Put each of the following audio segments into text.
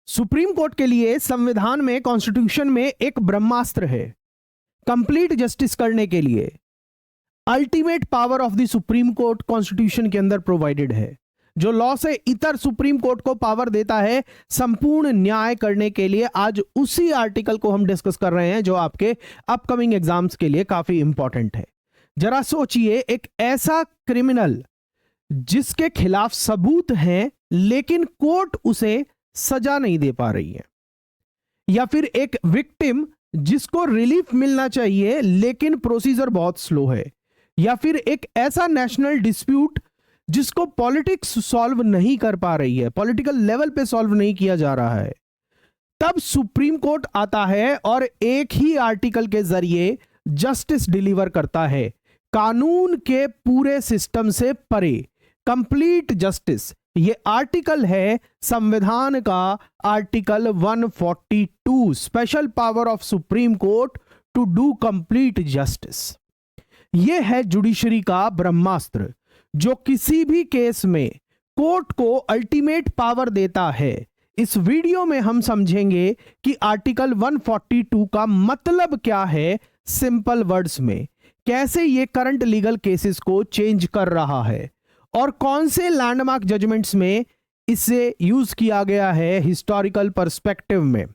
Supreme court के लिए संविधान में, कॉन्स्टिट्यूशन में एक ब्रह्मास्त्र है कंप्लीट जस्टिस करने के लिए। Ultimate power of the supreme court constitution के अंदर प्रोवाइडेड है, जो लॉ से इतर सुप्रीम कोर्ट को पावर देता है संपूर्ण न्याय करने के लिए। आज उसी आर्टिकल को हम डिस्कस कर रहे हैं जो आपके अपकमिंग एग्जाम्स के लिए काफी इंपॉर्टेंट है। जरा सोचिए, एक ऐसा क्रिमिनल जिसके खिलाफ सबूत हैं लेकिन कोर्ट उसे सजा नहीं दे पा रही है, या फिर एक विक्टिम जिसको रिलीफ मिलना चाहिए लेकिन प्रोसीजर बहुत स्लो है, या फिर एक ऐसा नेशनल डिस्प्यूट जिसको पॉलिटिक्स सॉल्व नहीं कर पा रही है, पॉलिटिकल लेवल पे सॉल्व नहीं किया जा रहा है। तब सुप्रीम कोर्ट आता है और एक ही आर्टिकल के जरिए जस्टिस डिलीवर करता है, कानून के पूरे सिस्टम से परे, कंप्लीट जस्टिस। ये आर्टिकल है संविधान का article 142, special power of Supreme Court to do complete justice. ये है जुडिशरी का ब्रह्मास्त्र जो किसी भी केस में कोर्ट को अल्टीमेट पावर देता है। इस वीडियो में हम समझेंगे कि आर्टिकल 142 का मतलब क्या है सिंपल वर्ड्स में, कैसे ये करंट लीगल केसेस को चेंज कर रहा है और कौन से लैंडमार्क जजमेंट्स में इसे यूज किया गया है हिस्टोरिकल पर्सपेक्टिव में,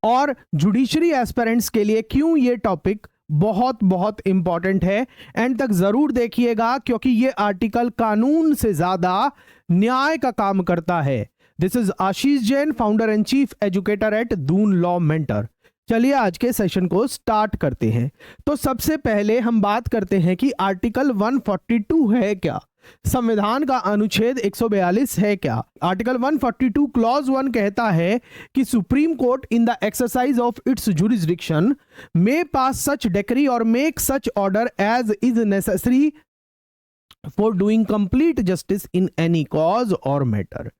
और जुडिशरी एस्पिरेंट्स के लिए क्यों ये टॉपिक बहुत बहुत इंपॉर्टेंट है। एंड तक जरूर देखिएगा क्योंकि ये आर्टिकल कानून से ज्यादा न्याय का काम करता है। This is Ashish Jain, founder and chief educator eight Doon law mentor. चलिए आज के सेशन को स्टार्ट करते हैं। तो सबसे पहले हम बात करते हैं कि आर्टिकल 142 है क्या, संविधान का अनुच्छेद 142 है क्या। आर्टिकल 142 क्लॉज 1 कहता है कि supreme court in the exercise of its jurisdiction may pass such decree और make such order as is necessary for doing complete justice in any cause और मैटर।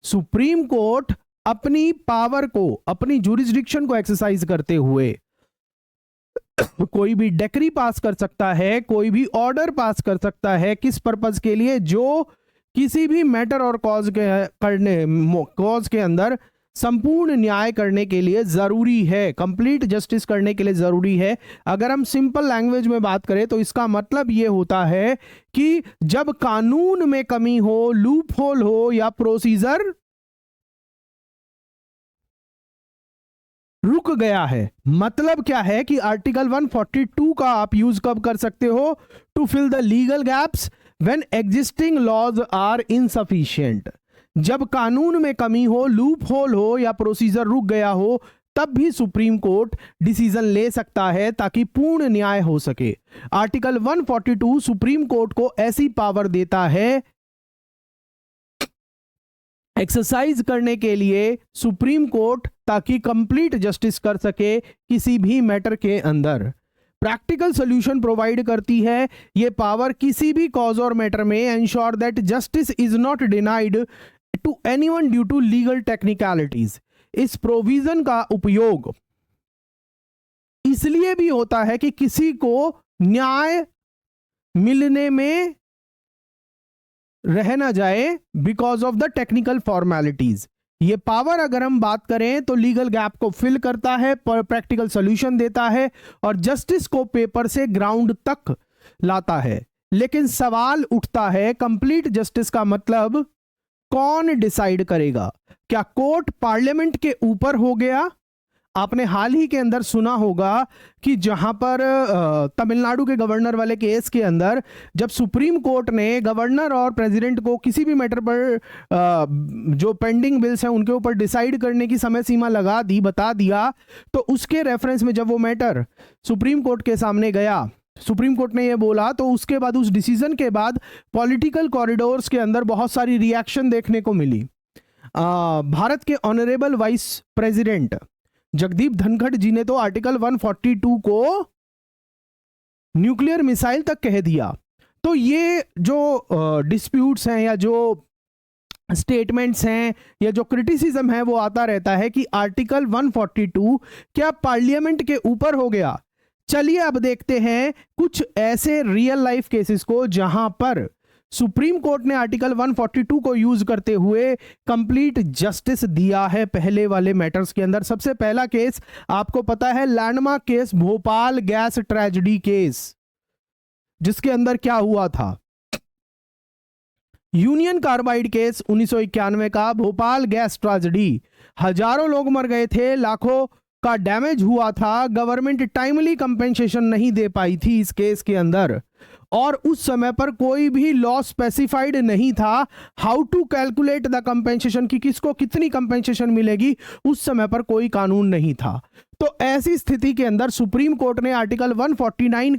सुप्रीम कोर्ट अपनी पावर को, अपनी jurisdiction को exercise करते हुए कोई भी डिक्री पास कर सकता है, कोई भी ऑर्डर पास कर सकता है। किस पर्पस के लिए? जो किसी भी मैटर और कॉज के अंदर संपूर्ण न्याय करने के लिए जरूरी है, कंप्लीट जस्टिस करने के लिए जरूरी है। अगर हम सिंपल लैंग्वेज में बात करें तो इसका मतलब यह होता है कि जब कानून में कमी हो, लूप होल हो या प्रोसीजर रुक गया है, मतलब क्या है कि आर्टिकल 142 का आप यूज कब कर सकते हो? To fill the legal gaps when existing laws are insufficient. जब कानून में कमी हो, लूप होल हो या प्रोसीजर रुक गया हो, तब भी सुप्रीम कोर्ट डिसीजन ले सकता है ताकि पूर्ण न्याय हो सके। आर्टिकल 142 सुप्रीम कोर्ट को ऐसी पावर देता है एक्सरसाइज करने के लिए सुप्रीम कोर्ट, ताकि कंप्लीट जस्टिस कर सके किसी भी मैटर के अंदर। प्रैक्टिकल सॉल्यूशन प्रोवाइड करती है ये पावर किसी भी कॉज और मैटर में, ensure that justice is not denied to anyone due to legal technicalities. इस प्रोविजन का उपयोग इसलिए भी होता है कि किसी को न्याय मिलने में रह ना जाए because of the technical formalities. ये पावर अगर हम बात करें तो लीगल गैप को फिल करता है, प्रैक्टिकल सॉल्यूशन देता है और जस्टिस को पेपर से ग्राउंड तक लाता है। लेकिन सवाल उठता है, कंप्लीट जस्टिस का मतलब कौन डिसाइड करेगा? क्या कोर्ट पार्लियामेंट के ऊपर हो गया? आपने हाल ही के अंदर सुना होगा कि जहां पर तमिलनाडु के गवर्नर वाले केस के अंदर जब सुप्रीम कोर्ट ने गवर्नर और प्रेसिडेंट को किसी भी मैटर पर जो पेंडिंग बिल्स हैं उनके ऊपर डिसाइड करने की समय सीमा लगा दी, बता दिया, तो उसके रेफरेंस में जब वो मैटर सुप्रीम कोर्ट के सामने गया, सुप्रीम कोर्ट ने ये बोला, तो उसके बाद उस डिसीजन के बाद पॉलिटिकल कॉरिडोर्स के अंदर बहुत सारी रिएक्शन देखने को मिली। भारत के honourable vice president Jagdeep Dhankhar ji ने तो आर्टिकल 142 को न्यूक्लियर मिसाइल तक कह दिया। तो ये जो डिस्प्यूट्स हैं या जो स्टेटमेंट्स हैं या जो क्रिटिसिज्म है वो आता रहता है कि आर्टिकल 142 क्या पार्लियामेंट के ऊपर हो गया। चलिए अब देखते हैं कुछ ऐसे रियल लाइफ केसेस को जहां पर सुप्रीम कोर्ट ने आर्टिकल 142 को यूज करते हुए कंप्लीट जस्टिस दिया है पहले वाले मैटर्स के अंदर। सबसे पहला केस आपको पता है, landmark case, Bhopal gas tragedy case, जिसके अंदर क्या हुआ था, यूनियन कार्बाइड केस 1991 का, भोपाल गैस ट्रेजेडी, हजारों लोग मर गए थे, लाखों का डैमेज हुआ था, गवर्नमेंट टाइमली कंपेंसेशन नहीं दे पाई थी इस केस के अंदर, और उस समय पर कोई भी लॉ स्पेसिफाइड नहीं था how to calculate the compensation, कि किसको कितनी कंपेंसेशन मिलेगी, उस समय पर कोई कानून नहीं था। तो ऐसी स्थिति के अंदर सुप्रीम कोर्ट ने आर्टिकल 142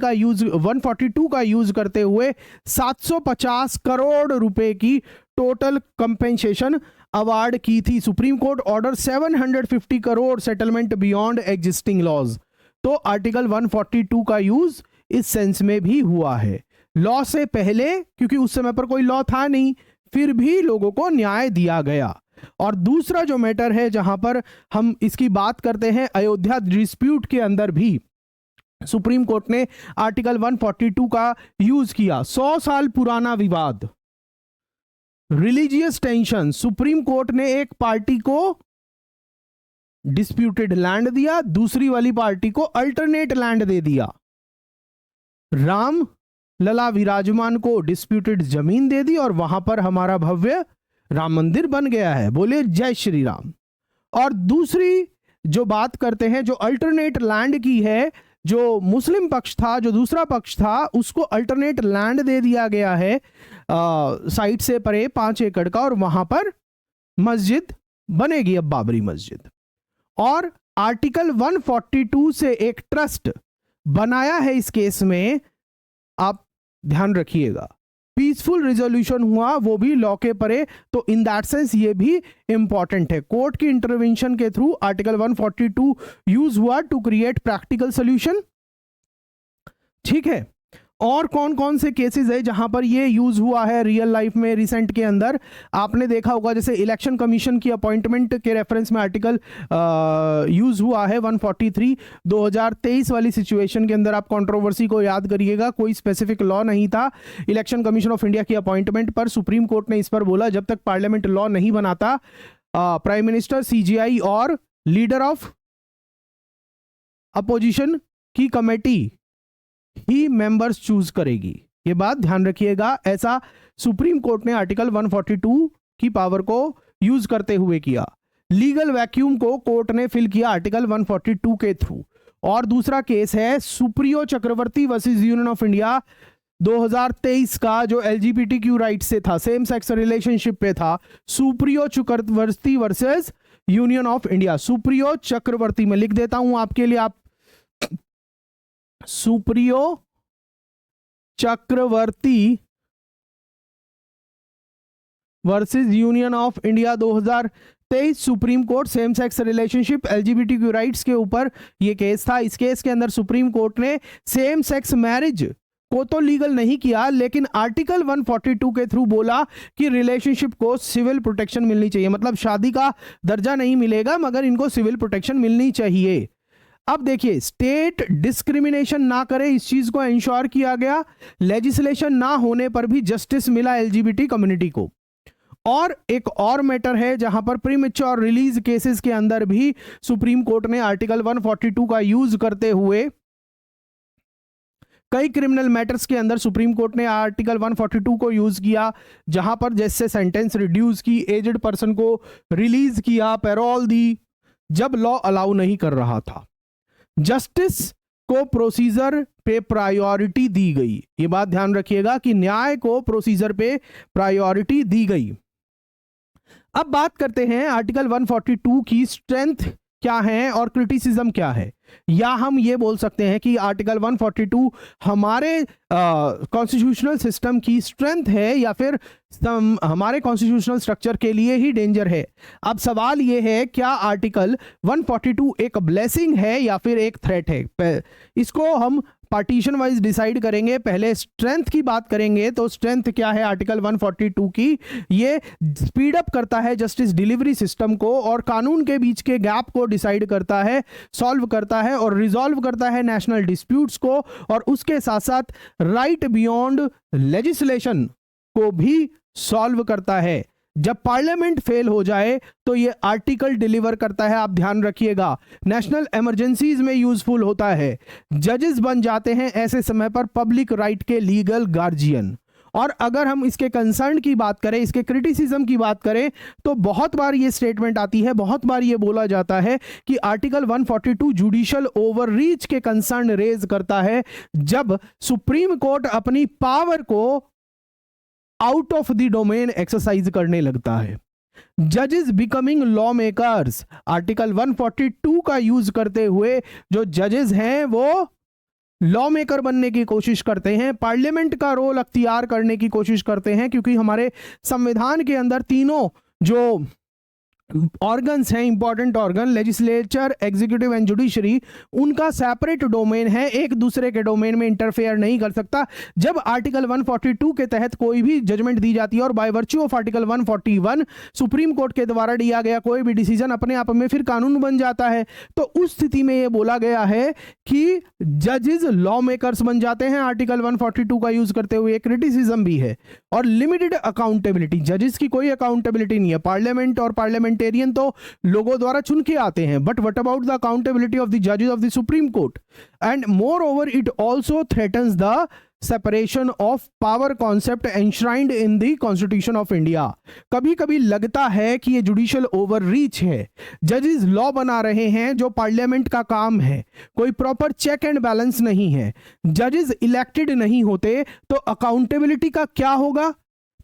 का यूज करते हुए 750 करोड़ रुपए की टोटल कंपेंसेशन अवार्ड की थी। Supreme Court order 750 crore settlement beyond existing laws. तो आर्टिकल 142 का यूज इस सेंस में भी हुआ है। लॉ से पहले, क्योंकि उस समय पर कोई लॉ था नहीं, फिर भी लोगों को न्याय दिया गया। और दूसरा जो मैटर है जहां पर हम इसकी बात करते हैं, अयोध्या डिस्प्यूट के अंदर भी सुप्रीम कोर्ट ने आर्टिकल 142 का यूज किया। 100 साल पुराना विवाद, रिलीजियस टेंशन, सुप्रीम कोर्ट ने एक पार्टी को डिस्प्यूटेड लैंड दिया, दूसरी वाली पार्टी को अल्टरनेट लैंड दे दिया। राम लला विराजमान को डिस्प्यूटेड जमीन दे दी और वहां पर हमारा भव्य राम मंदिर बन गया है, बोले जय श्री राम। और दूसरी जो बात करते हैं, जो अल्टरनेट लैंड की है, जो मुस्लिम पक्ष था, जो दूसरा पक्ष था, उसको अल्टरनेट लैंड दे दिया गया है साइट से परे 5 एकड़ का, और वहां पर मस्जिद बनेगी, अब बाबरी मस्जिद। और आर्टिकल 142 से एक ट्रस्ट बनाया है इस केस में, आप ध्यान रखिएगा। पीसफुल रिजोल्यूशन हुआ, वो भी लॉ के परे, तो इन दैट सेंस ये भी इंपॉर्टेंट है। कोर्ट की इंटरवेंशन के थ्रू आर्टिकल 142 यूज हुआ टू क्रिएट प्रैक्टिकल सोल्यूशन। ठीक है, और कौन कौन से केसेस है जहां पर ये यूज हुआ है रियल लाइफ में रिसेंट के अंदर, आपने देखा होगा, जैसे इलेक्शन कमीशन की अपॉइंटमेंट के रेफरेंस में आर्टिकल यूज हुआ है 143। 2023 वाली सिचुएशन के अंदर आप कंट्रोवर्सी को याद करिएगा, कोई स्पेसिफिक लॉ नहीं था इलेक्शन कमीशन ऑफ इंडिया की अपॉइंटमेंट पर। सुप्रीम कोर्ट ने इस पर बोला, जब तक पार्लियामेंट लॉ नहीं बनाता, प्राइम मिनिस्टर, सीजीआई और लीडर ऑफ अपोजिशन की कमेटी ही मेंबर्स चूज करेगी। ये बात ध्यान रखिएगा। ऐसा सुप्रीम कोर्ट ने आर्टिकल 142 की पावर को यूज करते हुए किया। लीगल वैक्यूम को कोर्ट ने फिल किया आर्टिकल 142 के थ्रू। और दूसरा केस है Supriyo Chakraborty versus union of India 2023 का, जो एलजीबीटीक्यू राइट से था, सेम सेक्स रिलेशनशिप पे था। Supriyo Chakraborty versus union of India. Supriyo Chakraborty, मैं लिख देता हूं आपके लिए, आप Supriyo Chakraborty versus union of India 2023 supreme court, same sex relationship, LGBTQ rights के ऊपर यह केस था। इस केस के अंदर सुप्रीम कोर्ट ने सेम सेक्स मैरिज को तो लीगल नहीं किया, लेकिन आर्टिकल 142 के थ्रू बोला कि रिलेशनशिप को सिविल प्रोटेक्शन मिलनी चाहिए। मतलब शादी का दर्जा नहीं मिलेगा, मगर इनको सिविल प्रोटेक्शन मिलनी चाहिए। अब देखिए, स्टेट डिस्क्रिमिनेशन ना करे, इस चीज को इंश्योर किया गया। लेजिस्लेशन ना होने पर भी जस्टिस मिला एलजीबीटी कम्युनिटी को। और एक और मैटर है जहां पर प्रीमेच्योर रिलीज केसेस के अंदर भी सुप्रीम कोर्ट ने आर्टिकल 142 का यूज करते हुए कई क्रिमिनल मैटर्स के अंदर सुप्रीम कोर्ट ने आर्टिकल 142 को यूज किया, जहां पर जैसे सेंटेंस रिड्यूस की, एजेड पर्सन को रिलीज किया, पैरोल दी, जब लॉ अलाउ नहीं कर रहा था। जस्टिस को प्रोसीजर पे प्रायोरिटी दी गई। ये बात ध्यान रखिएगा कि न्याय को प्रोसीजर पे प्रायोरिटी दी गई। अब बात करते हैं आर्टिकल 142 की स्ट्रेंथ क्या है और क्रिटिसिज्म क्या है। या हम ये बोल सकते हैं कि आर्टिकल 142 हमारे कॉन्स्टिट्यूशनल सिस्टम की स्ट्रेंथ है, या फिर हमारे कॉन्स्टिट्यूशनल स्ट्रक्चर के लिए ही डेंजर है। अब सवाल ये है, क्या आर्टिकल 142 एक ब्लेसिंग है या फिर एक थ्रेट है? इसको हम पार्टीशन वाइज डिसाइड करेंगे। पहले स्ट्रेंथ की बात करेंगे, तो स्ट्रेंथ क्या है आर्टिकल 142 की? ये स्पीड अप करता है जस्टिस डिलीवरी सिस्टम को, और कानून के बीच के गैप को डिसाइड करता है, सॉल्व करता है और रिजॉल्व करता है नेशनल डिस्प्यूट्स को, और उसके साथ साथ राइट बियॉन्ड लेजिस्लेशन को भी सॉल्व करता है। जब पार्लियामेंट फेल हो जाए तो ये आर्टिकल डिलीवर करता है, आप ध्यान रखिएगा। नेशनल इमरजेंसीज में यूजफुल होता है। जजेस बन जाते हैं ऐसे समय पर पब्लिक राइट के लीगल गार्जियन। और अगर हम इसके कंसर्न की बात करें, इसके क्रिटिसिज्म की बात करें, तो बहुत बार ये स्टेटमेंट आती है, बहुत बार ये बोला जाता है कि आर्टिकल 142 जुडिशियल ओवररीच के कंसर्न रेज करता है जब सुप्रीम कोर्ट अपनी पावर को out of the domain exercise करने लगता है। जजेस बिकमिंग लॉ मेकर्स, आर्टिकल 142 का यूज करते हुए जो जजेस हैं वो लॉ मेकर बनने की कोशिश करते हैं, पार्लियामेंट का रोल अख्तियार करने की कोशिश करते हैं, क्योंकि हमारे संविधान के अंदर तीनों जो ऑर्गन्स हैं, important organ, legislature, executive and judiciary, उनका सेपरेट डोमेन है, एक दूसरे के डोमेन में इंटरफेयर नहीं कर सकता। जब आर्टिकल 142 के तहत कोई भी जजमेंट दी जाती है और by virtue of article 141 supreme court के द्वारा दिया गया कोई भी डिसीजन अपने आप में फिर कानून बन जाता है, तो उस स्थिति में यह बोला गया है कि जजेस लॉ मेकर्स बन जाते हैं। आर्टिकल 142 का यूज करते हुए क्रिटिसिज्म भी है। और लिमिटेड अकाउंटेबिलिटी, जजेस की कोई अकाउंटेबिलिटी नहीं है। पार्लियामेंट और पार्लियामेंटेरियन तो लोगों द्वारा चुन के आते हैं, but what about the accountability of the जजेस of the supreme court? And moreover it also threatens the separation of power concept enshrined in the constitution of India. कभी कभी लगता है कि ये जुडिशियल ओवररीच है, जजेस लॉ बना रहे हैं जो पार्लियामेंट का काम है, कोई प्रॉपर चेक एंड बैलेंस नहीं है, जजेस इलेक्टेड नहीं होते, तो अकाउंटेबिलिटी का क्या होगा?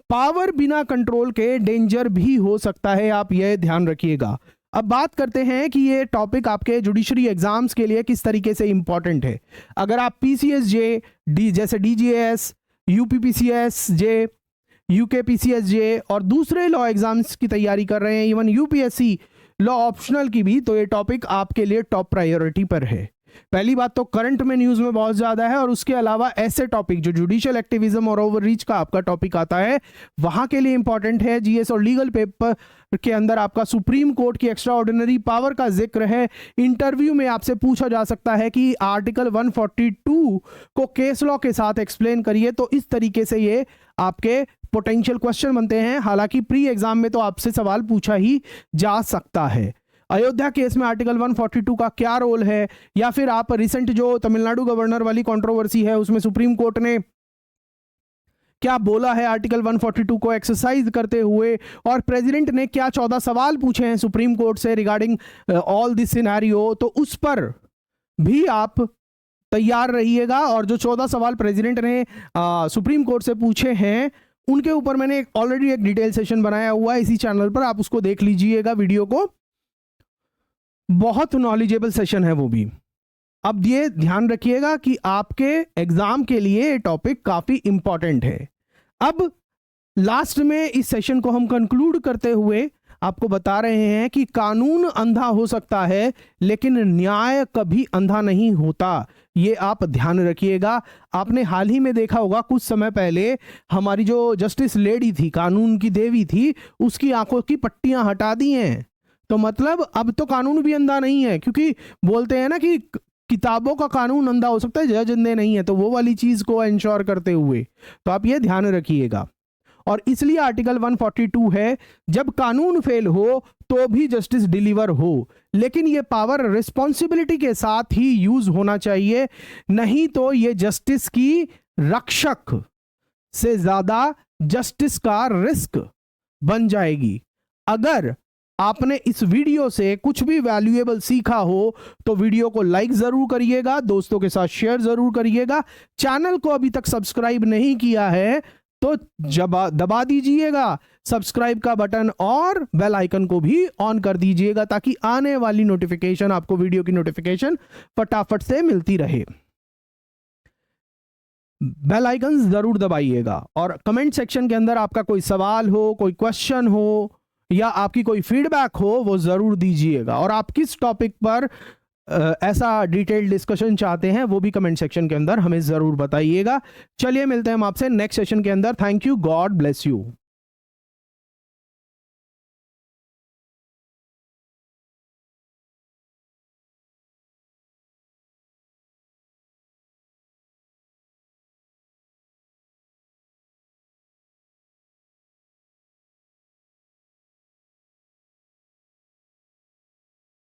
पावर बिना कंट्रोल के डेंजर भी हो सकता है, आप यह ध्यान रखिएगा। अब बात करते हैं कि ये टॉपिक आपके जुडिशरी एग्जाम्स के लिए किस तरीके से इंपॉर्टेंट है। अगर आप पीसीएसजे जैसे डीजीएस, यूपीपीसीएसजे, यूकेपीसीएसजे और दूसरे लॉ एग्जाम्स की तैयारी कर रहे हैं, इवन यूपीएससी लॉ ऑप्शनल की भी, तो ये टॉपिक आपके लिए टॉप प्रायोरिटी पर है। पहली बात तो करंट में न्यूज में बहुत ज्यादा है, और उसके अलावा ऐसे टॉपिक जो जुडिशियल एक्टिविज्म और ओवररीच का आपका टॉपिक आता है वहां के लिए इंपॉर्टेंट है। जीएस और लीगल पेपर के अंदर आपका सुप्रीम कोर्ट की एक्स्ट्रा ऑर्डिनरी पावर का जिक्र है। इंटरव्यू में आपसे पूछा जा सकता है कि आर्टिकल 142 को केस लॉ के साथ एक्सप्लेन करिए, तो इस तरीके से ये आपके पोटेंशियल क्वेश्चन बनते हैं। हालांकि प्री एग्जाम में तो आपसे सवाल पूछा ही जा सकता है। अयोध्या केस में आर्टिकल 142 का क्या रोल है, या फिर आप रिसेंट जो तमिलनाडु गवर्नर वाली कंट्रोवर्सी है उसमें सुप्रीम कोर्ट ने क्या बोला है आर्टिकल 142 को एक्सरसाइज करते हुए, और प्रेसिडेंट ने क्या 14 सवाल पूछे हैं सुप्रीम कोर्ट से रिगार्डिंग ऑल दिस सिनेरियो, तो उस पर भी आप तैयार रहिएगा। और जो 14 सवाल प्रेसिडेंट ने सुप्रीम कोर्ट से पूछे हैं उनके ऊपर मैंने ऑलरेडी एक डिटेल सेशन बनाया हुआ है इसी चैनल पर, आप उसको देख लीजिएगा वीडियो को, बहुत नॉलेजेबल सेशन है वो भी। अब ये ध्यान रखिएगा कि आपके एग्जाम के लिए टॉपिक काफी इंपॉर्टेंट है। अब लास्ट में इस सेशन को हम कंक्लूड करते हुए आपको बता रहे हैं कि कानून अंधा हो सकता है लेकिन न्याय कभी अंधा नहीं होता, ये आप ध्यान रखिएगा। आपने हाल ही में देखा होगा, कुछ समय पहले हमारी जो जस्टिस लेडी थी, कानून की देवी थी, उसकी आंखों की पट्टियां हटा दी हैं। तो मतलब अब तो कानून भी अंधा नहीं है, क्योंकि बोलते हैं ना कि किताबों का कानून अंधा हो सकता है, जज अंधे नहीं है, तो वो वाली चीज को इंश्योर करते हुए तो आप ये ध्यान रखिएगा। और इसलिए आर्टिकल 142 है, जब कानून फेल हो तो भी जस्टिस डिलीवर हो, लेकिन ये पावर रिस्पॉन्सिबिलिटी के साथ ही यूज होना चाहिए, नहीं तो ये जस्टिस की रक्षक से ज्यादा जस्टिस का रिस्क बन जाएगी। अगर आपने इस वीडियो से कुछ भी वैल्यूएबल सीखा हो तो वीडियो को लाइक जरूर करिएगा, दोस्तों के साथ शेयर जरूर करिएगा। चैनल को अभी तक सब्सक्राइब नहीं किया है तो दबा दीजिएगा सब्सक्राइब का बटन, और बेल आइकन को भी ऑन कर दीजिएगा ताकि आने वाली नोटिफिकेशन, आपको वीडियो की नोटिफिकेशन फटाफट से मिलती रहे। बेल आइकन जरूर दबाइएगा, और कमेंट सेक्शन के अंदर आपका कोई सवाल हो, कोई क्वेश्चन हो या आपकी कोई फीडबैक हो वो जरूर दीजिएगा, और आप किस टॉपिक पर ऐसा डिटेल डिस्कशन चाहते हैं वो भी कमेंट सेक्शन के अंदर हमें जरूर बताइएगा। चलिए मिलते हैं हम आपसे नेक्स्ट सेशन के अंदर। Thank you, God bless you.